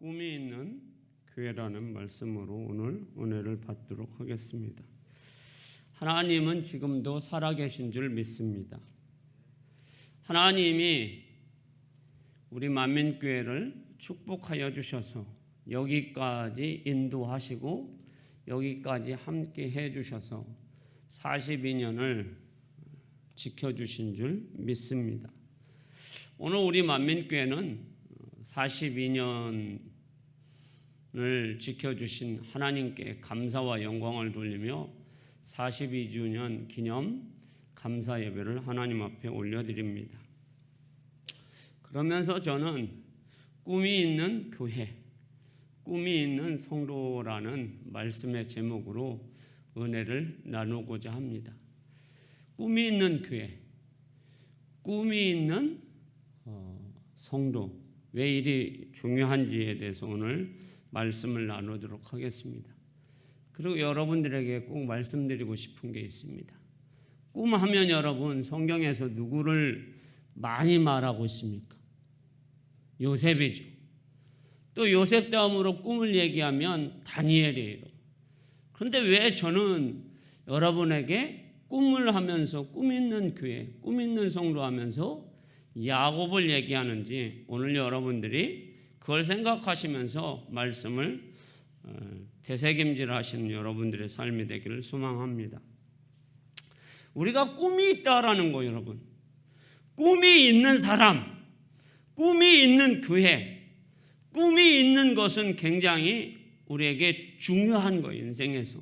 꿈이 있는 교회라는 말씀으로 오늘 은혜를 받도록 하겠습니다. 하나님은 지금도 살아계신 줄 믿습니다. 하나님이 우리 만민교회를 축복하여 주셔서 여기까지 인도하시고 여기까지 함께 해주셔서 42년을 지켜주신 줄 믿습니다. 오늘 우리 만민교회는 42년을 지켜주신 하나님께 감사와 영광을 돌리며 42주년 기념 감사 예배를 하나님 앞에 올려드립니다. 그러면서 저는 꿈이 있는 교회, 꿈이 있는 성도라는 말씀의 제목으로 은혜를 나누고자 합니다. 꿈이 있는 교회, 꿈이 있는 성도, 왜 이리 중요한지에 대해서 오늘 말씀을 나누도록 하겠습니다. 그리고 여러분들에게 꼭 말씀드리고 싶은 게 있습니다. 꿈하면 여러분 성경에서 누구를 많이 말하고 있습니까? 요셉이죠. 또 요셉 다음으로 꿈을 얘기하면 다니엘이에요. 그런데 왜 저는 여러분에게 꿈을 하면서 꿈 있는 교회, 꿈 있는 성도 하면서 야곱을 얘기하는지 오늘 여러분들이 그걸 생각하시면서 말씀을 되새김질하시는 여러분들의 삶이 되기를 소망합니다. 우리가 꿈이 있다라는 거 여러분, 꿈이 있는 사람, 꿈이 있는 교회, 꿈이 있는 것은 굉장히 우리에게 중요한 거예요. 인생에서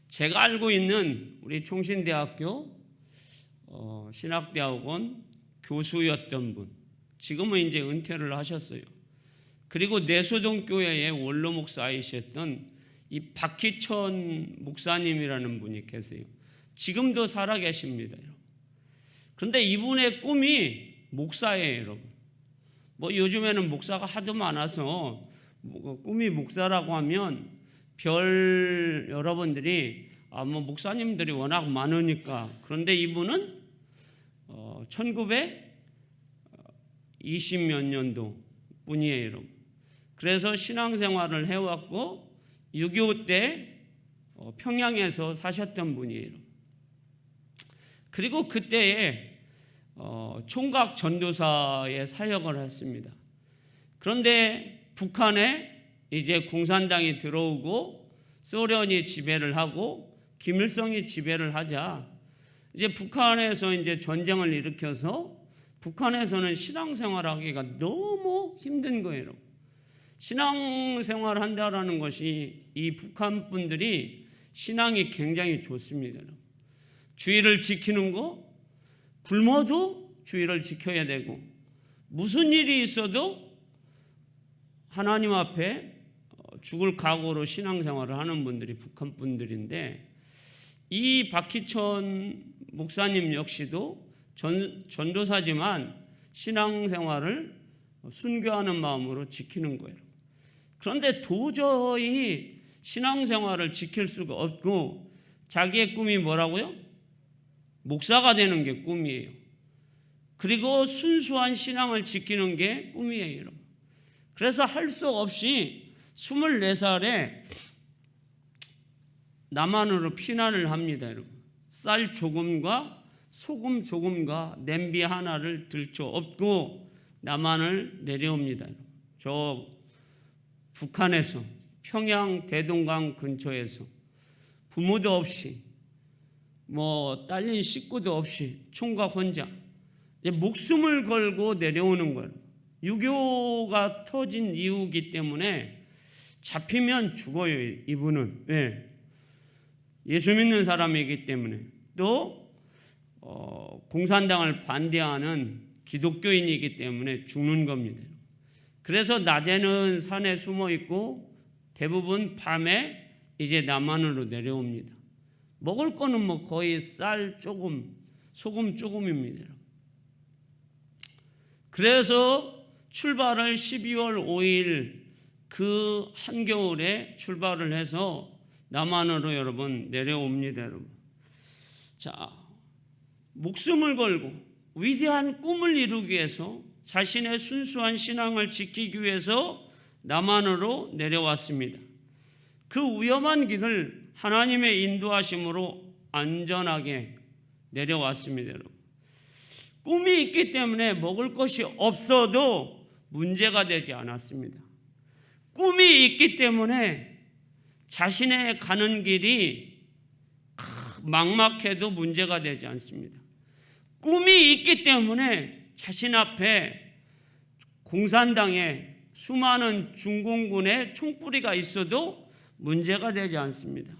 제가 알고 있는 우리 총신대학교 신학대학원 교수였던 분, 지금은 이제 은퇴를 하셨어요. 그리고 내수동교회의 원로 목사이셨던 이 박희천 목사님이라는 분이 계세요. 지금도 살아 계십니다. 그런데 이분의 꿈이 목사예요, 여러분. 뭐 요즘에는 목사가 하도 많아서 꿈이 목사라고 하면 별 여러분들이 뭐 목사님들이 워낙 많으니까. 그런데 이분은 1920몇 년도 분이에요, 여러분. 그래서 신앙생활을 해왔고 6.25 때 평양에서 사셨던 분이에요. 그리고 그때에 총각 전도사의 사역을 했습니다. 그런데 북한에 이제 공산당이 들어오고 소련이 지배를 하고 김일성이 지배를 하자 이제 북한에서 이제 전쟁을 일으켜서 북한에서는 신앙생활하기가 너무 힘든 거예요. 신앙생활 한다라는 것이 이 북한 분들이 신앙이 굉장히 좋습니다. 주의를 지키는 거, 굶어도 주의를 지켜야 되고 무슨 일이 있어도 하나님 앞에 죽을 각오로 신앙생활을 하는 분들이 북한 분들인데 이 박희천 목사님 역시도 전도사지만 신앙생활을 순교하는 마음으로 지키는 거예요. 그런데 도저히 신앙생활을 지킬 수가 없고 자기의 꿈이 뭐라고요? 목사가 되는 게 꿈이에요. 그리고 순수한 신앙을 지키는 게 꿈이에요, 여러분. 그래서 할 수 없이 24살에 남한으로 피난을 합니다, 여러분. 쌀 조금과 소금 조금과 냄비 하나를 들쳐 업고 남한을 내려옵니다. 저 북한에서 평양 대동강 근처에서 부모도 없이 뭐 딸린 식구도 없이 총각 혼자 이제 목숨을 걸고 내려오는 거예요. 6.25가 터진 이후이기 때문에 잡히면 죽어요, 이분은. 왜? 예수 믿는 사람이기 때문에. 또 공산당을 반대하는 기독교인이기 때문에 죽는 겁니다. 그래서 낮에는 산에 숨어 있고 대부분 밤에 이제 남한으로 내려옵니다. 먹을 거는 뭐 거의 쌀 조금, 소금 조금입니다. 그래서 출발을 12월 5일 그 한겨울에 출발을 해서 남한으로 여러분 내려옵니다, 여러분. 자, 목숨을 걸고 위대한 꿈을 이루기 위해서 자신의 순수한 신앙을 지키기 위해서 남한으로 내려왔습니다. 그 위험한 길을 하나님의 인도하심으로 안전하게 내려왔습니다. 여러분. 꿈이 있기 때문에 먹을 것이 없어도 문제가 되지 않았습니다. 꿈이 있기 때문에 자신의 가는 길이 막막해도 문제가 되지 않습니다. 꿈이 있기 때문에 자신 앞에 공산당에 수많은 중공군의 총뿌리가 있어도 문제가 되지 않습니다.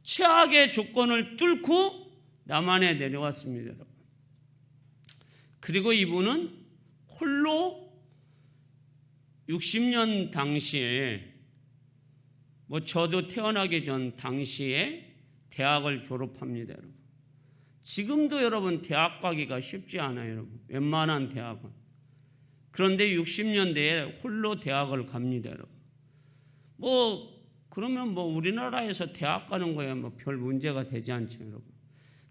최악의 조건을 뚫고 남한에 내려왔습니다. 여러분. 그리고 이분은 홀로 60년 당시에 저도 태어나기 전 당시에 대학을 졸업합니다. 여러분. 지금도 여러분 대학 가기가 쉽지 않아요. 여러분. 웬만한 대학은. 그런데 60년대에 홀로 대학을 갑니다. 여러분. 그러면 우리나라에서 대학 가는 거야 별 문제가 되지 않죠. 여러분.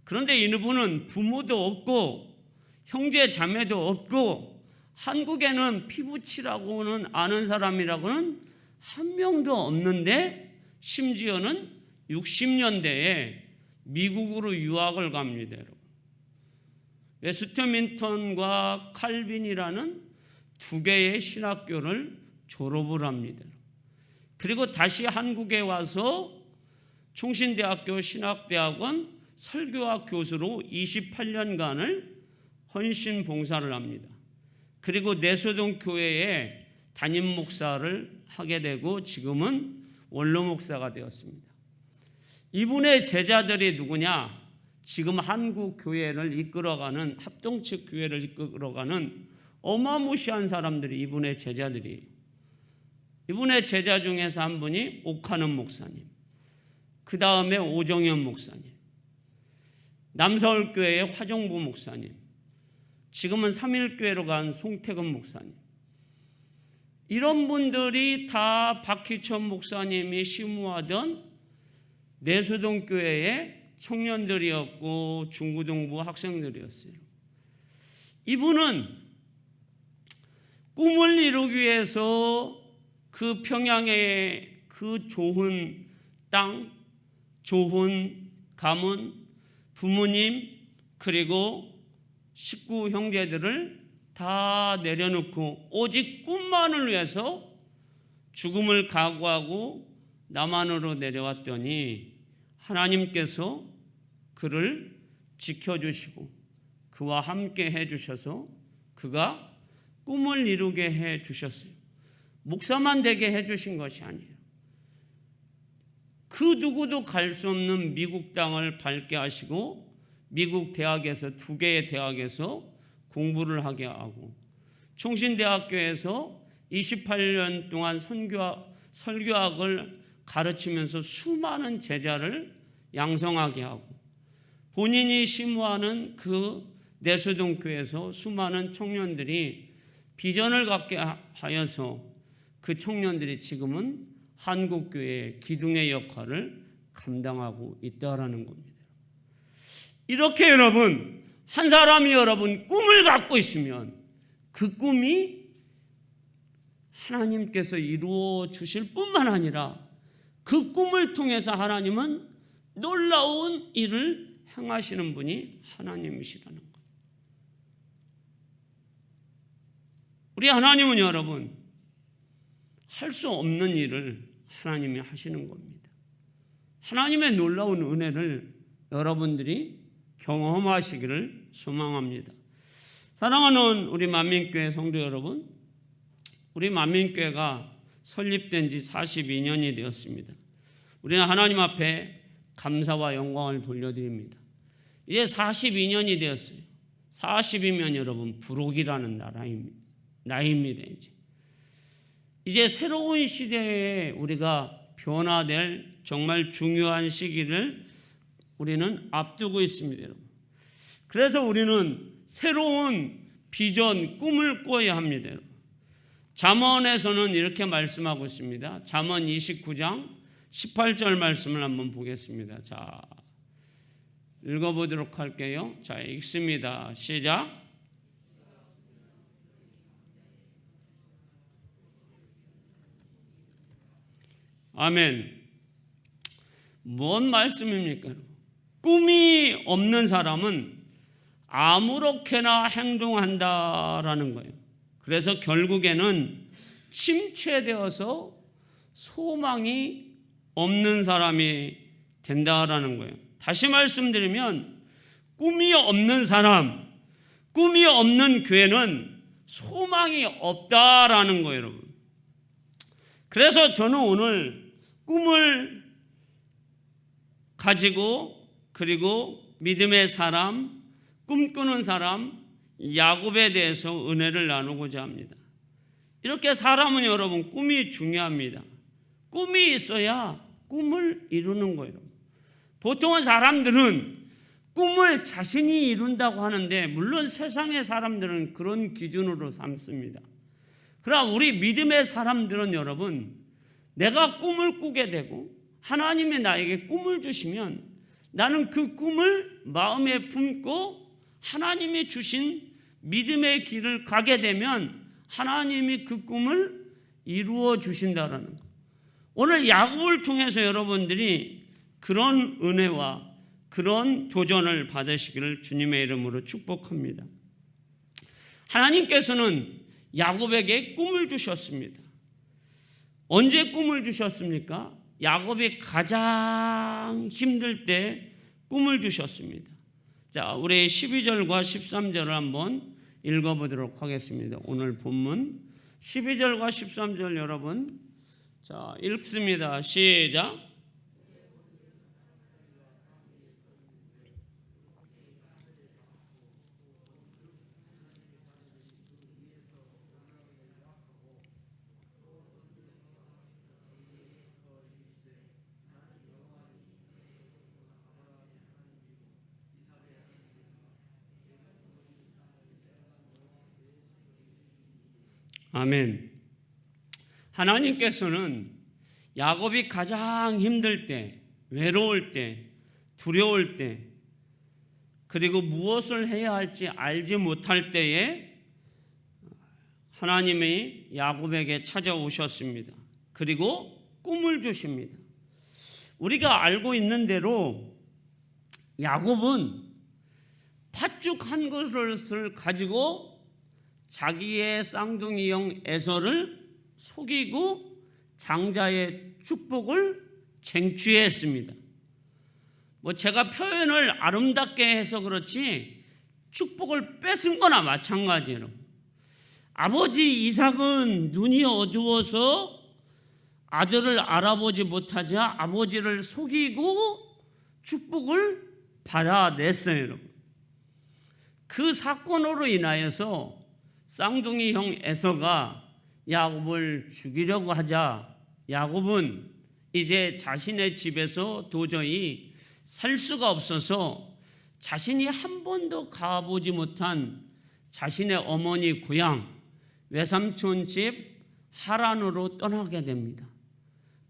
그런데 이분은 부모도 없고 형제 자매도 없고 한국에는 피부치라고는 아는 사람이라고는 한 명도 없는데 심지어는 60년대에 미국으로 유학을 갑니다. 여러분. 웨스트민턴과 칼빈이라는 두 개의 신학교를 졸업을 합니다. 그리고 다시 한국에 와서 총신대학교 신학대학원 설교학 교수로 28년간을 헌신 봉사를 합니다. 그리고 내소동 교회에 담임 목사를 하게 되고 지금은 원로 목사가 되었습니다. 이분의 제자들이 누구냐? 지금 한국 교회를 이끌어가는 합동측 교회를 이끌어가는 어마무시한 사람들이 이분의 제자들이에요. 이분의 제자 중에서 한 분이 옥하는 목사님, 그 다음에 오정현 목사님, 남서울교회의 화정부 목사님, 지금은 삼일교회로 간 송태근 목사님, 이런 분들이 다 박희천 목사님이 심우하던 내수동교회의 청년들이었고 중고등부 학생들이었어요. 이분은 꿈을 이루기 위해서 그 평양의 그 좋은 땅, 좋은 가문, 부모님 그리고 식구 형제들을 다 내려놓고 오직 꿈만을 위해서 죽음을 각오하고 남한으로 내려왔더니 하나님께서 그를 지켜주시고 그와 함께 해주셔서 그가 꿈을 이루게 해주셨어요. 목사만 되게 해주신 것이 아니에요. 그 누구도 갈 수 없는 미국 땅을 밟게 하시고 미국 대학에서 두 개의 대학에서 공부를 하게 하고 총신대학교에서 28년 동안 설교학을 가르치면서 수많은 제자를 양성하게 하고 본인이 심우하는 그 내수동교에서 수많은 청년들이 비전을 갖게 하여서 그 청년들이 지금은 한국교회의 기둥의 역할을 감당하고 있다라는 겁니다. 이렇게 여러분, 한 사람이 여러분 꿈을 갖고 있으면 그 꿈이 하나님께서 이루어 주실 뿐만 아니라 그 꿈을 통해서 하나님은 놀라운 일을 행하시는 분이 하나님이시라는 것. 우리 하나님은 여러분 할 수 없는 일을 하나님이 하시는 겁니다. 하나님의 놀라운 은혜를 여러분들이 경험하시기를 소망합니다. 사랑하는 우리 만민교회 성도 여러분, 우리 만민교회가 설립된 지 42년이 되었습니다. 우리는 하나님 앞에 감사와 영광을 돌려드립니다. 이제 42년이 되었어요. 40이면 여러분 부록이라는 나이입니다. 이제 새로운 시대에 우리가 변화될 정말 중요한 시기를 우리는 앞두고 있습니다. 여러분. 그래서 우리는 새로운 비전, 꿈을 꿔야 합니다. 여러분. 잠언에서는 이렇게 말씀하고 있습니다. 잠언 29장 18절 말씀을 한번 보겠습니다. 자, 읽어보도록 할게요. 자, 읽습니다. 시작. 아멘. 뭔 말씀입니까? 꿈이 없는 사람은 아무렇게나 행동한다라는 거예요. 그래서 결국에는 침체되어서 소망이 없는 사람이 된다라는 거예요. 다시 말씀드리면 꿈이 없는 사람, 꿈이 없는 교회는 소망이 없다라는 거예요, 여러분. 그래서 저는 오늘 꿈을 가지고 그리고 믿음의 사람, 꿈꾸는 사람 야곱에 대해서 은혜를 나누고자 합니다. 이렇게 사람은 여러분 꿈이 중요합니다. 꿈이 있어야 꿈을 이루는 거예요. 보통은 사람들은 꿈을 자신이 이룬다고 하는데 물론 세상의 사람들은 그런 기준으로 삼습니다. 그러나 우리 믿음의 사람들은 여러분 내가 꿈을 꾸게 되고 하나님이 나에게 꿈을 주시면 나는 그 꿈을 마음에 품고 하나님이 주신 믿음의 길을 가게 되면 하나님이 그 꿈을 이루어 주신다라는 것. 오늘 야곱을 통해서 여러분들이 그런 은혜와 그런 도전을 받으시기를 주님의 이름으로 축복합니다. 하나님께서는 야곱에게 꿈을 주셨습니다. 언제 꿈을 주셨습니까? 야곱이 가장 힘들 때 꿈을 주셨습니다. 자, 우리 12절과 13절을 한번 읽어보도록 하겠습니다. 오늘 본문 12절과 13절 여러분 자 읽습니다. 시작. 아멘. 하나님께서는 야곱이 가장 힘들 때, 외로울 때, 두려울 때, 그리고 무엇을 해야 할지 알지 못할 때에 하나님이 야곱에게 찾아오셨습니다. 그리고 꿈을 주십니다. 우리가 알고 있는 대로 야곱은 팥죽 한 그릇을 가지고 자기의 쌍둥이 형 에서를 속이고 장자의 축복을 쟁취했습니다. 제가 표현을 아름답게 해서 그렇지 축복을 뺏은 거나 마찬가지예요. 아버지 이삭은 눈이 어두워서 아들을 알아보지 못하자 아버지를 속이고 축복을 받아냈어요, 여러분. 그 사건으로 인하여서 쌍둥이 형 에서가 야곱을 죽이려고 하자 야곱은 이제 자신의 집에서 도저히 살 수가 없어서 자신이 한 번도 가보지 못한 자신의 어머니 고향 외삼촌 집 하란으로 떠나게 됩니다.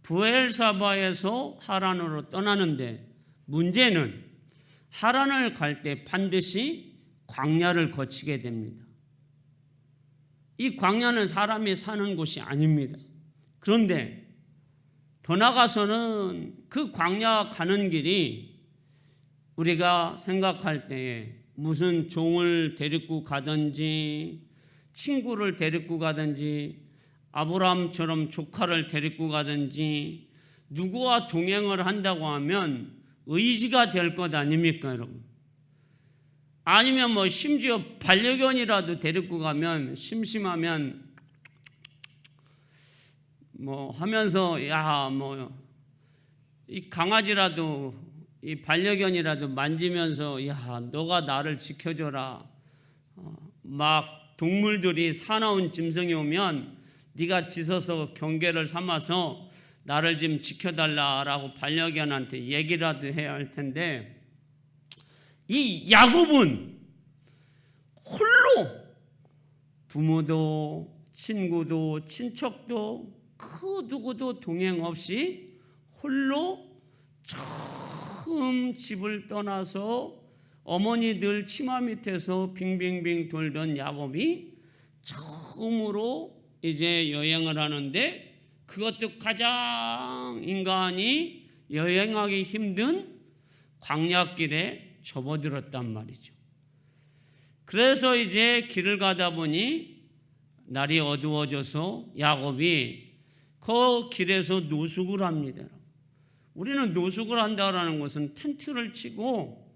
브엘사바에서 하란으로 떠나는데 문제는 하란을 갈 때 반드시 광야를 거치게 됩니다. 이 광야는 사람이 사는 곳이 아닙니다. 그런데 더 나가서는 그 광야 가는 길이 우리가 생각할 때에 무슨 종을 데리고 가든지 친구를 데리고 가든지 아브라함처럼 조카를 데리고 가든지 누구와 동행을 한다고 하면 의지가 될 것 아닙니까, 여러분? 아니면 심지어 반려견이라도 데리고 가면 심심하면 하면서 이 강아지라도 이 반려견이라도 만지면서 너가 나를 지켜줘라. 막 동물들이 사나운 짐승이 오면 네가 짖어서 경계를 삼아서 나를 좀 지켜달라라고 반려견한테 얘기라도 해야 할 텐데 이 야곱은 홀로 부모도 친구도 친척도 그 누구도 동행 없이 홀로 처음 집을 떠나서 어머니들 치마 밑에서 빙빙빙 돌던 야곱이 처음으로 이제 여행을 하는데 그것도 가장 인간이 여행하기 힘든 광야길에 접어들었단 말이죠. 그래서 이제 길을 가다 보니 날이 어두워져서 야곱이 그 길에서 노숙을 합니다. 우리는 노숙을 한다는 것은 텐트를 치고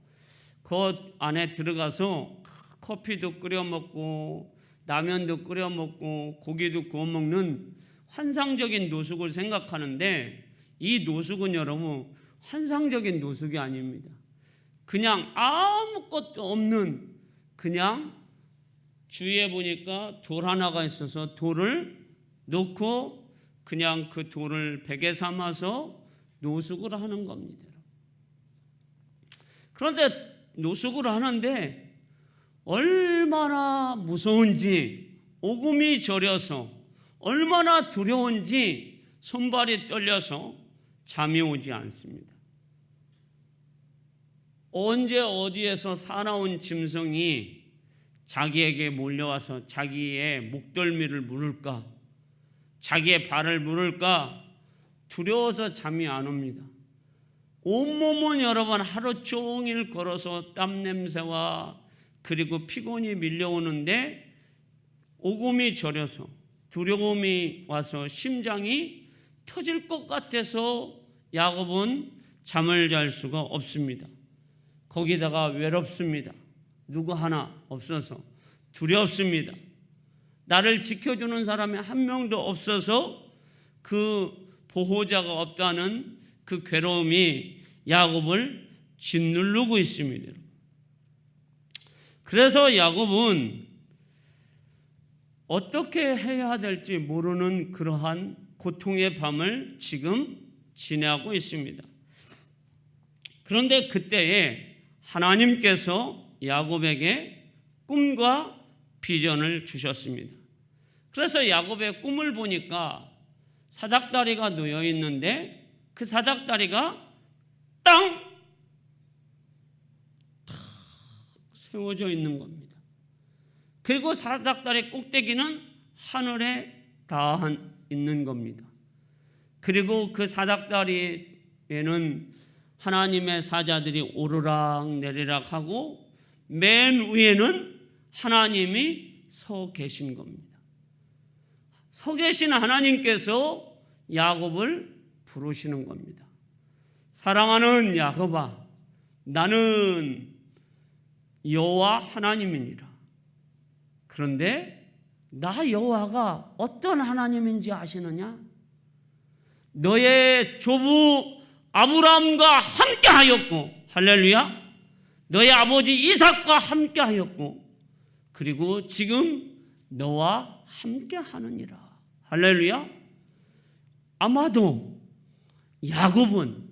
그 안에 들어가서 커피도 끓여 먹고 라면도 끓여 먹고 고기도 구워 먹는 환상적인 노숙을 생각하는데, 이 노숙은 여러분 환상적인 노숙이 아닙니다. 그냥 아무것도 없는, 그냥 주위에 보니까 돌 하나가 있어서 돌을 놓고 그냥 그 돌을 베개 삼아서 노숙을 하는 겁니다. 그런데 노숙을 하는데 얼마나 무서운지, 오금이 저려서 얼마나 두려운지 손발이 떨려서 잠이 오지 않습니다. 언제 어디에서 사나운 짐승이 자기에게 몰려와서 자기의 목덜미를 물을까, 자기의 발을 물을까 두려워서 잠이 안 옵니다. 온몸은 여러분 하루 종일 걸어서 땀 냄새와 그리고 피곤이 밀려오는데 오금이 저려서 두려움이 와서 심장이 터질 것 같아서 야곱은 잠을 잘 수가 없습니다. 거기다가 외롭습니다. 누구 하나 없어서 두렵습니다. 나를 지켜주는 사람이 한 명도 없어서 그 보호자가 없다는 그 괴로움이 야곱을 짓누르고 있습니다. 그래서 야곱은 어떻게 해야 될지 모르는 그러한 고통의 밤을 지금 지내고 있습니다. 그런데 그때에 하나님께서 야곱에게 꿈과 비전을 주셨습니다. 그래서 야곱의 꿈을 보니까 사닥다리가 놓여 있는데 그 사닥다리가 땅 세워져 있는 겁니다. 그리고 사닥다리 꼭대기는 하늘에 닿아 있는 겁니다. 그리고 그 사닥다리에는 하나님의 사자들이 오르락 내리락 하고 맨 위에는 하나님이 서 계신 겁니다. 서 계신 하나님께서 야곱을 부르시는 겁니다. 사랑하는 야곱아, 나는 여호와 하나님이니라. 그런데 나 여호와가 어떤 하나님인지 아시느냐? 너의 조부 아브라함과 함께 하였고, 할렐루야, 너의 아버지 이삭과 함께 하였고, 그리고 지금 너와 함께 하느니라. 할렐루야. 아마도 야곱은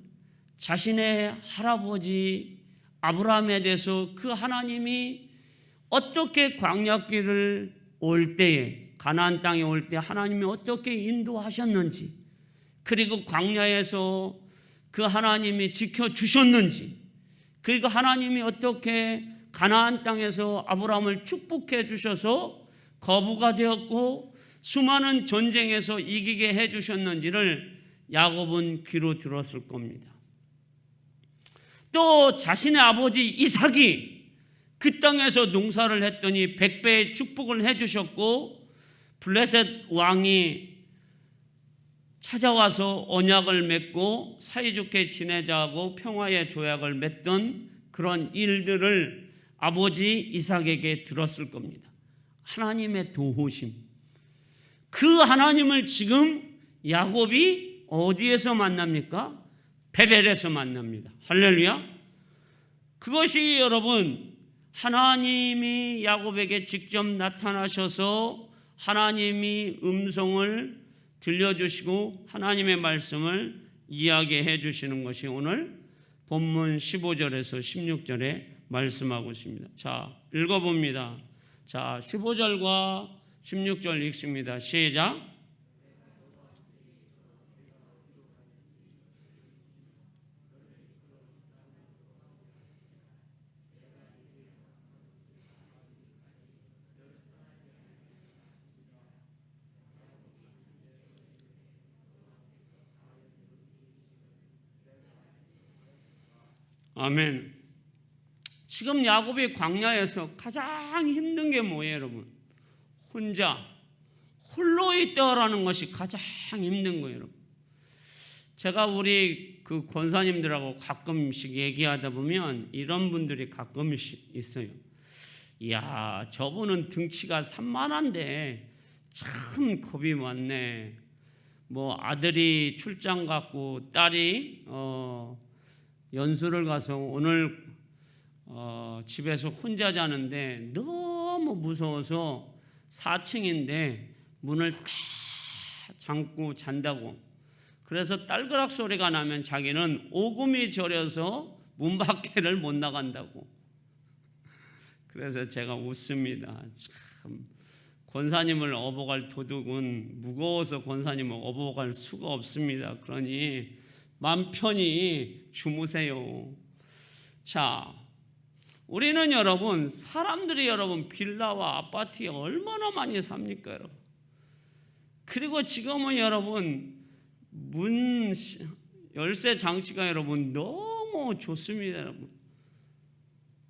자신의 할아버지 아브라함에 대해서 그 하나님이 어떻게 광야길을 올 때에, 가나안 땅에 올 때 하나님이 어떻게 인도하셨는지, 그리고 광야에서 그 하나님이 지켜주셨는지, 그리고 하나님이 어떻게 가나안 땅에서 아브라함을 축복해 주셔서 거부가 되었고 수많은 전쟁에서 이기게 해 주셨는지를 야곱은 귀로 들었을 겁니다. 또 자신의 아버지 이삭이 그 땅에서 농사를 했더니 100배의 축복을 해 주셨고 블레셋 왕이 찾아와서 언약을 맺고 사이좋게 지내자고 평화의 조약을 맺던 그런 일들을 아버지 이삭에게 들었을 겁니다. 하나님의 도우심, 그 하나님을 지금 야곱이 어디에서 만납니까? 베델에서 만납니다. 할렐루야. 그것이 여러분 하나님이 야곱에게 직접 나타나셔서 하나님이 음성을 들려주시고 하나님의 말씀을 이야기해 주시는 것이 오늘 본문 15절에서 16절에 말씀하고 있습니다. 자, 읽어봅니다. 자, 15절과 16절 읽습니다. 시작. 아멘. 지금 야곱이 광야에서 가장 힘든 게 뭐예요, 여러분? 홀로 있다라는 것이 가장 힘든 거예요, 여러분. 제가 우리 그 권사님들하고 가끔씩 얘기하다 보면 이런 분들이 가끔씩 있어요. 이야, 저분은 등치가 산만한데 참 겁이 많네. 뭐 아들이 출장 갔고 딸이 연수를 가서 오늘 집에서 혼자 자는데 너무 무서워서 4층인데 문을 다 잠고 잔다고. 그래서 딸그락 소리가 나면 자기는 오금이 저려서 문 밖에를 못 나간다고. 그래서 제가 웃습니다. 참 권사님을 업어갈 도둑은 무거워서 권사님을 업어갈 수가 없습니다. 그러니 맘 편히 주무세요. 자, 우리는 여러분, 사람들이 여러분 빌라와 아파트에 얼마나 많이 삽니까, 여러분? 그리고 지금은 여러분 문 열쇠 장치가 여러분 너무 좋습니다, 여러분.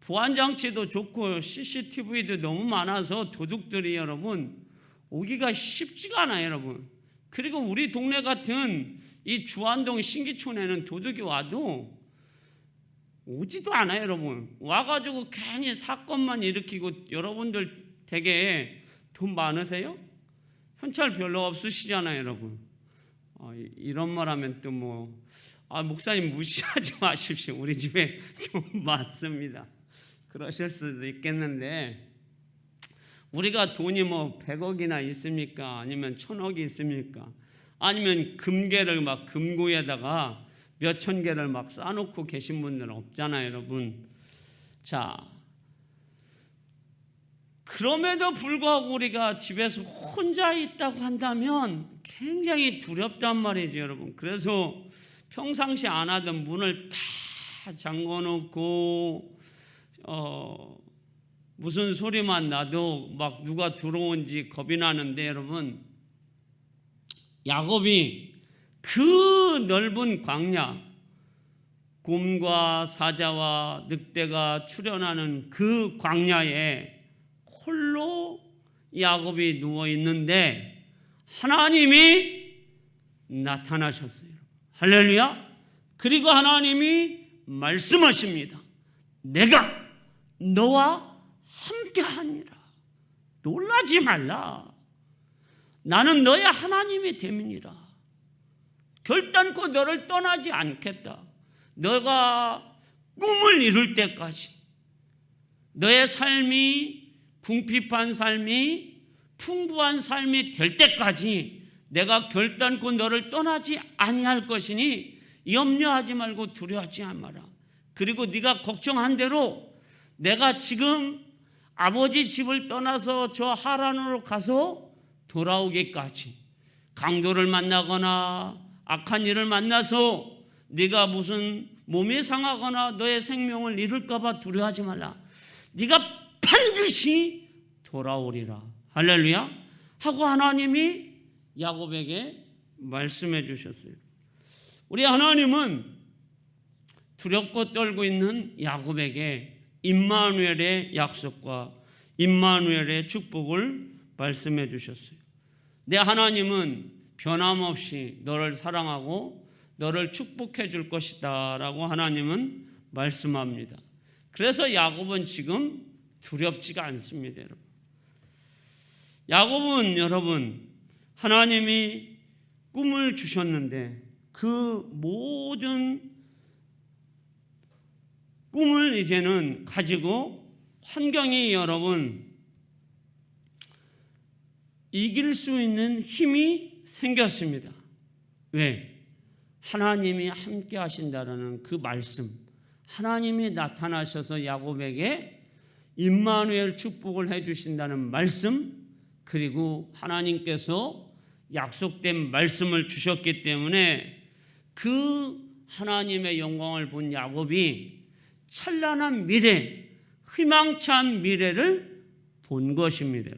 보안 장치도 좋고 CCTV도 너무 많아서 도둑들이 여러분 오기가 쉽지가 않아요, 여러분. 그리고 우리 동네 같은 이 주안동 신기촌에는 도둑이 와도 오지도 않아요, 여러분. 와가지고 괜히 사건만 일으키고. 여러분들 되게 돈 많으세요? 현찰 별로 없으시잖아요, 여러분. 이런 말 하면 또 목사님 무시하지 마십시오. 우리 집에 돈 많습니다. 그러실 수도 있겠는데, 우리가 돈이 100억이나 있습니까? 아니면 1000억이 있습니까? 아니면 금괴를 금고에다가 몇천 개를 쌓아놓고 계신 분들은 없잖아요, 여러분. 자, 그럼에도 불구하고 우리가 집에서 혼자 있다고 한다면 굉장히 두렵단 말이죠, 여러분. 그래서 평상시 안 하던 문을 다 잠궈놓고 무슨 소리만 나도 누가 들어온지 겁이 나는데, 여러분, 야곱이 그 넓은 광야, 곰과 사자와 늑대가 출현하는 그 광야에 홀로 야곱이 누워 있는데 하나님이 나타나셨어요. 할렐루야. 그리고 하나님이 말씀하십니다. 내가 너와 함께하니라. 놀라지 말라. 나는 너의 하나님이 됨이니라. 결단코 너를 떠나지 않겠다. 너가 꿈을 이룰 때까지, 너의 삶이 궁핍한 삶이 풍부한 삶이 될 때까지 내가 결단코 너를 떠나지 아니할 것이니 염려하지 말고 두려워하지 마라. 그리고 네가 걱정한 대로 내가 지금 아버지 집을 떠나서 저 하란으로 가서 돌아오기까지 강도를 만나거나 악한 일을 만나서 네가 무슨 몸이 상하거나 너의 생명을 잃을까 봐 두려워하지 말라. 네가 반드시 돌아오리라. 할렐루야. 하고 하나님이 야곱에게 말씀해 주셨어요. 우리 하나님은 두렵고 떨고 있는 야곱에게 임마누엘의 약속과 임마누엘의 축복을 말씀해 주셨어요. 내 하나님은 변함없이 너를 사랑하고 너를 축복해 줄 것이다 라고 하나님은 말씀합니다. 그래서 야곱은 지금 두렵지가 않습니다, 여러분. 야곱은 여러분 하나님이 꿈을 주셨는데 그 모든 꿈을 이제는 가지고 환경이 여러분 이길 수 있는 힘이 생겼습니다. 왜? 하나님이 함께 하신다라는 그 말씀, 하나님이 나타나셔서 야곱에게 임마누엘 축복을 해주신다는 말씀, 그리고 하나님께서 약속된 말씀을 주셨기 때문에 그 하나님의 영광을 본 야곱이 찬란한 미래, 희망찬 미래를 본 것입니다.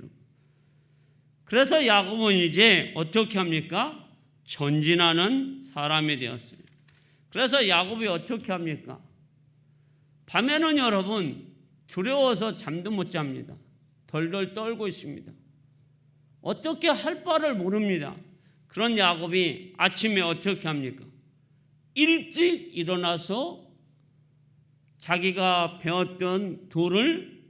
그래서 야곱은 이제 어떻게 합니까? 전진하는 사람이 되었어요. 그래서 야곱이 어떻게 합니까? 밤에는 여러분 두려워서 잠도 못 잡니다. 덜덜 떨고 있습니다. 어떻게 할 바를 모릅니다. 그런 야곱이 아침에 어떻게 합니까? 일찍 일어나서 자기가 베었던 돌을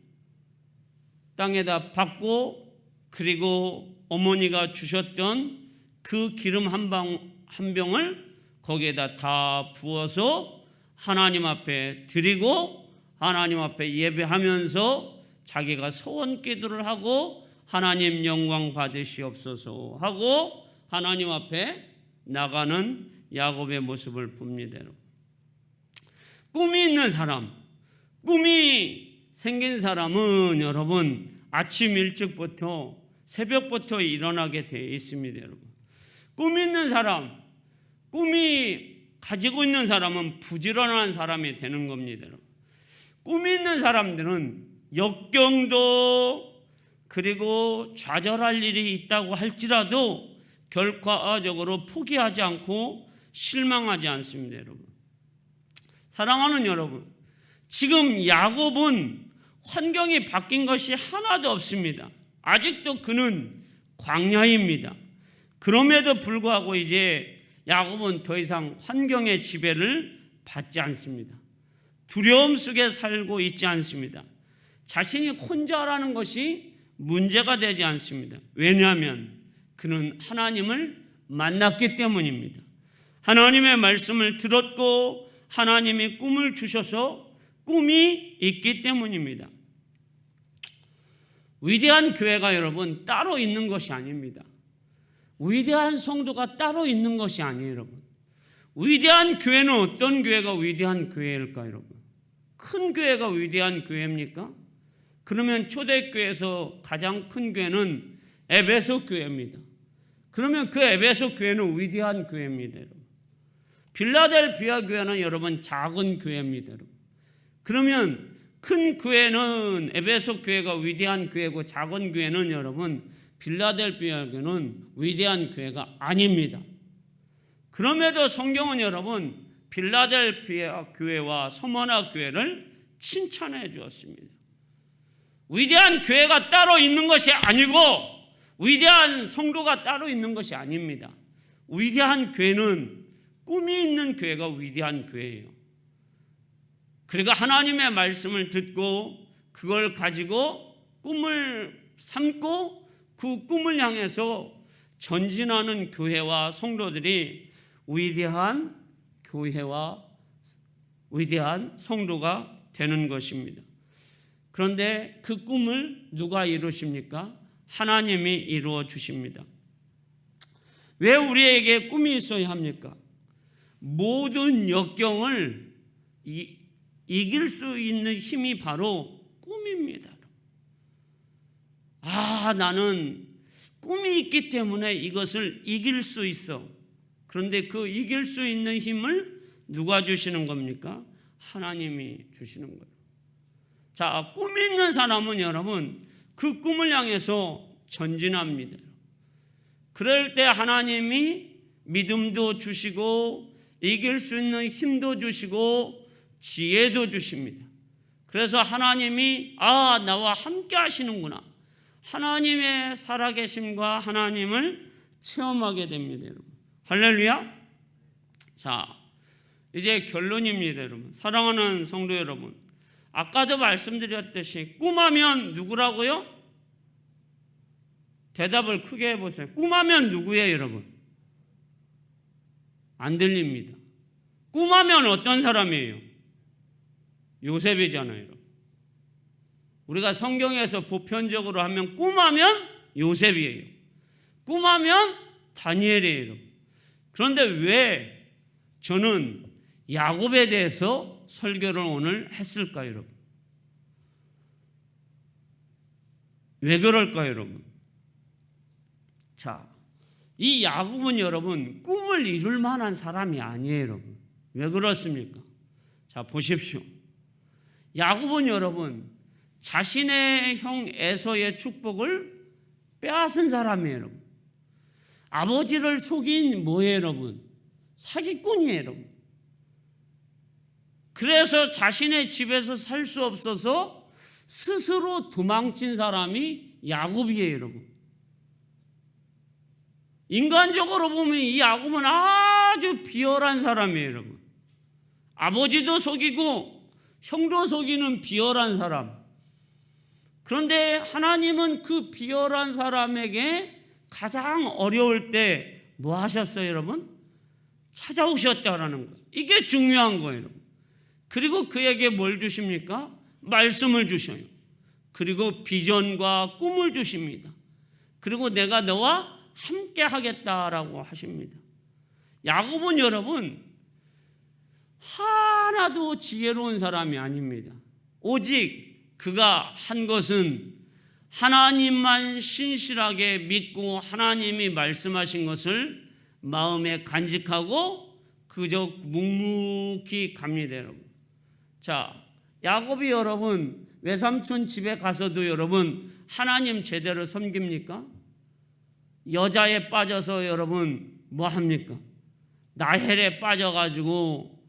땅에다 박고, 그리고 어머니가 주셨던 그 기름 한 병을 거기에다 다 부어서 하나님 앞에 드리고, 하나님 앞에 예배하면서 자기가 소원 기도를 하고 하나님 영광 받으시옵소서 하고 하나님 앞에 나가는 야곱의 모습을 봅니다. 꿈이 있는 사람, 꿈이 생긴 사람은 여러분 아침 일찍부터 새벽부터 일어나게 되어 있습니다. 여러분, 꿈이 있는 사람, 꿈이 가지고 있는 사람은 부지런한 사람이 되는 겁니다. 여러분, 꿈이 있는 사람들은 역경도 그리고 좌절할 일이 있다고 할지라도 결과적으로 포기하지 않고 실망하지 않습니다. 여러분, 사랑하는 여러분, 지금 야곱은 환경이 바뀐 것이 하나도 없습니다. 아직도 그는 광야입니다. 그럼에도 불구하고 이제 야곱은 더 이상 환경의 지배를 받지 않습니다. 두려움 속에 살고 있지 않습니다. 자신이 혼자라는 것이 문제가 되지 않습니다. 왜냐하면 그는 하나님을 만났기 때문입니다. 하나님의 말씀을 들었고 하나님이 꿈을 주셔서 꿈이 있기 때문입니다. 위대한 교회가 여러분 따로 있는 것이 아닙니다. 위대한 성도가 따로 있는 것이 아니에요. 여러분, 위대한 교회는 어떤 교회가 위대한 교회일까요? 여러분, 큰 교회가 위대한 교회입니까? 그러면 초대교회에서 가장 큰 교회는 에베소 교회입니다. 그러면 그 에베소 교회는 위대한 교회입니다. 여러분, 빌라델비아 교회는 여러분 작은 교회입니다. 여러분, 그러면 큰 교회는 에베소 교회가 위대한 교회고 작은 교회는 여러분 빌라델비아 교회는 위대한 교회가 아닙니다. 그럼에도 성경은 여러분 빌라델비아 교회와 서머나 교회를 칭찬해 주었습니다. 위대한 교회가 따로 있는 것이 아니고 위대한 성도가 따로 있는 것이 아닙니다. 위대한 교회는 꿈이 있는 교회가 위대한 교회예요. 그리고 하나님의 말씀을 듣고 그걸 가지고 꿈을 삼고 그 꿈을 향해서 전진하는 교회와 성도들이 위대한 교회와 위대한 성도가 되는 것입니다. 그런데 그 꿈을 누가 이루십니까? 하나님이 이루어 주십니다. 왜 우리에게 꿈이 있어야 합니까? 모든 역경을 이길 수 있는 힘이 바로 꿈입니다. 나는 꿈이 있기 때문에 이것을 이길 수 있어. 그런데 그 이길 수 있는 힘을 누가 주시는 겁니까? 하나님이 주시는 거예요. 자, 꿈 있는 사람은 여러분 그 꿈을 향해서 전진합니다. 그럴 때 하나님이 믿음도 주시고 이길 수 있는 힘도 주시고 지혜도 주십니다. 그래서 하나님이 나와 함께 하시는구나, 하나님의 살아계심과 하나님을 체험하게 됩니다. 여러분, 할렐루야. 자, 이제 결론입니다. 여러분, 사랑하는 성도 여러분, 아까도 말씀드렸듯이 꿈하면 누구라고요? 대답을 크게 해보세요. 꿈하면 누구예요? 여러분, 안 들립니다. 꿈하면 어떤 사람이에요? 요셉이잖아요. 여러분, 우리가 성경에서 보편적으로 하면 꿈하면 요셉이에요. 꿈하면 다니엘이에요. 여러분, 그런데 왜 저는 야곱에 대해서 설교를 오늘 했을까요? 여러분, 왜 그럴까요? 여러분, 자, 이 야곱은 여러분 꿈을 이룰 만한 사람이 아니에요. 여러분, 왜 그렇습니까? 자, 보십시오. 야곱은 여러분 자신의 형 에서의 축복을 빼앗은 사람이에요. 여러분, 아버지를 속인 뭐예요? 여러분, 사기꾼이에요. 여러분, 그래서 자신의 집에서 살 수 없어서 스스로 도망친 사람이 야곱이에요, 여러분. 인간적으로 보면 이 야곱은 아주 비열한 사람이에요, 여러분. 아버지도 속이고 형도 속이는 비열한 사람. 그런데 하나님은 그 비열한 사람에게 가장 어려울 때 뭐 하셨어요, 여러분? 찾아오셨다라는 거예요. 이게 중요한 거예요, 여러분. 그리고 그에게 뭘 주십니까? 말씀을 주셔요. 그리고 비전과 꿈을 주십니다. 그리고 내가 너와 함께 하겠다라고 하십니다. 야곱은 여러분 하나도 지혜로운 사람이 아닙니다. 오직 그가 한 것은 하나님만 신실하게 믿고 하나님이 말씀하신 것을 마음에 간직하고 그저 묵묵히 갑니다, 여러분. 자, 야곱이 여러분 외삼촌 집에 가서도 여러분 하나님 제대로 섬깁니까? 여자에 빠져서 여러분 뭐 합니까? 나헬에 빠져가지고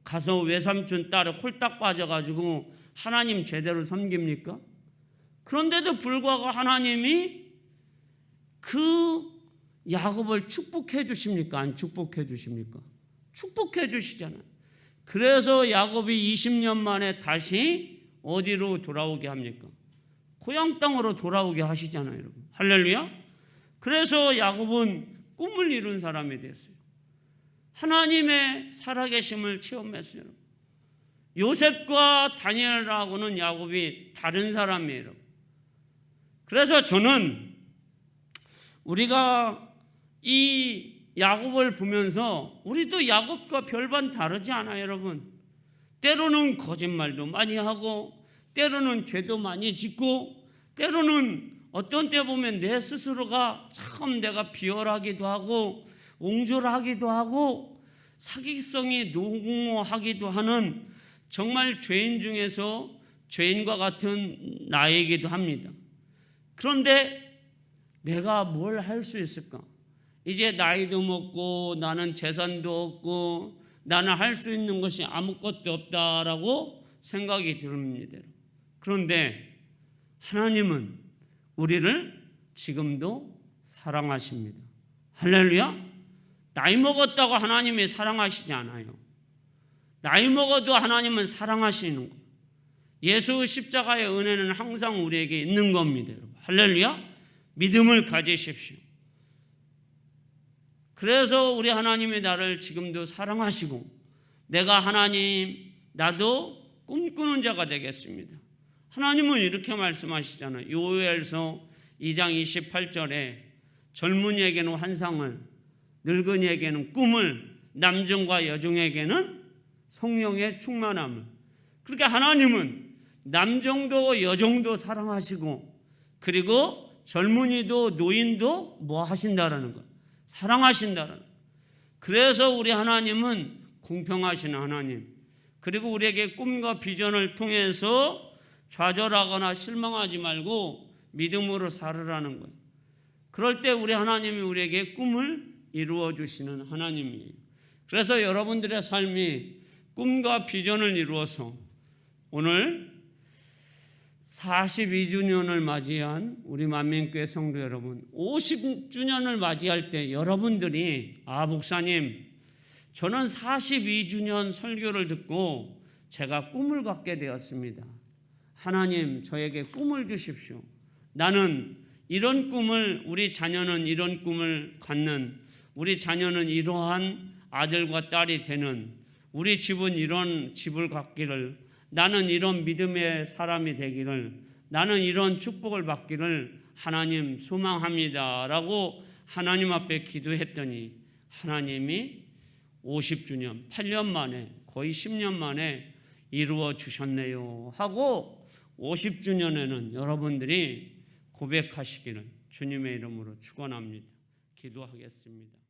가서 외삼촌 딸을 홀딱 빠져가지고 하나님 제대로 섬깁니까? 그런데도 불구하고 하나님이 그 야곱을 축복해 주십니까? 안 축복해 주십니까? 축복해 주시잖아요. 그래서 야곱이 20년 만에 다시 어디로 돌아오게 합니까? 고향 땅으로 돌아오게 하시잖아요, 여러분. 할렐루야. 그래서 야곱은 꿈을 이룬 사람이 됐어요. 하나님의 살아계심을 체험했어요, 여러분. 요셉과 다니엘하고는 야곱이 다른 사람이에요, 여러분. 그래서 저는 우리가 이 야곱을 보면서 우리도 야곱과 별반 다르지 않아요, 여러분. 때로는 거짓말도 많이 하고 때로는 죄도 많이 짓고 때로는 어떤 때 보면 내 스스로가 참 내가 비열하기도 하고 옹졸하기도 하고 사기성이 농후하기도 하는 정말 죄인 중에서 죄인과 같은 나이기도 합니다. 그런데 내가 뭘 할 수 있을까? 이제 나이도 먹고 나는 재산도 없고 나는 할 수 있는 것이 아무것도 없다라고 생각이 듭니다. 그런데 하나님은 우리를 지금도 사랑하십니다. 할렐루야. 나이 먹었다고 하나님이 사랑하시지 않아요. 나이 먹어도 하나님은 사랑하시는 거예요. 예수 십자가의 은혜는 항상 우리에게 있는 겁니다, 여러분. 할렐루야. 믿음을 가지십시오. 그래서 우리 하나님이 나를 지금도 사랑하시고 내가 하나님 나도 꿈꾸는 자가 되겠습니다. 하나님은 이렇게 말씀하시잖아요. 요엘서 2장 28절에 젊은이에게는 환상을, 늙은이에게는 꿈을, 남종과 여종에게는 성령의 충만함을. 그러니까 하나님은 남종도 여종도 사랑하시고 그리고 젊은이도 노인도 뭐 하신다라는 거예요. 사랑하신다라는 거예요. 그래서 우리 하나님은 공평하신 하나님, 그리고 우리에게 꿈과 비전을 통해서 좌절하거나 실망하지 말고 믿음으로 살으라는 거예요. 그럴 때 우리 하나님이 우리에게 꿈을 이루어 주시는 하나님이에요. 그래서 여러분들의 삶이 꿈과 비전을 이루어서 오늘 42주년을 맞이한 우리 만민교회 성도 여러분, 50주년을 맞이할 때 여러분들이 목사님 저는 42주년 설교를 듣고 제가 꿈을 갖게 되었습니다. 하나님 저에게 꿈을 주십시오. 나는 이런 꿈을, 우리 자녀는 이런 꿈을 갖는, 우리 자녀는 이러한 아들과 딸이 되는, 우리 집은 이런 집을 갖기를, 나는 이런 믿음의 사람이 되기를, 나는 이런 축복을 받기를 하나님 소망합니다 라고 하나님 앞에 기도했더니 하나님이 50주년 8년 만에 거의 10년 만에 이루어 주셨네요 하고 50주년에는 여러분들이 고백하시기를 주님의 이름으로 축원합니다. 기도하겠습니다.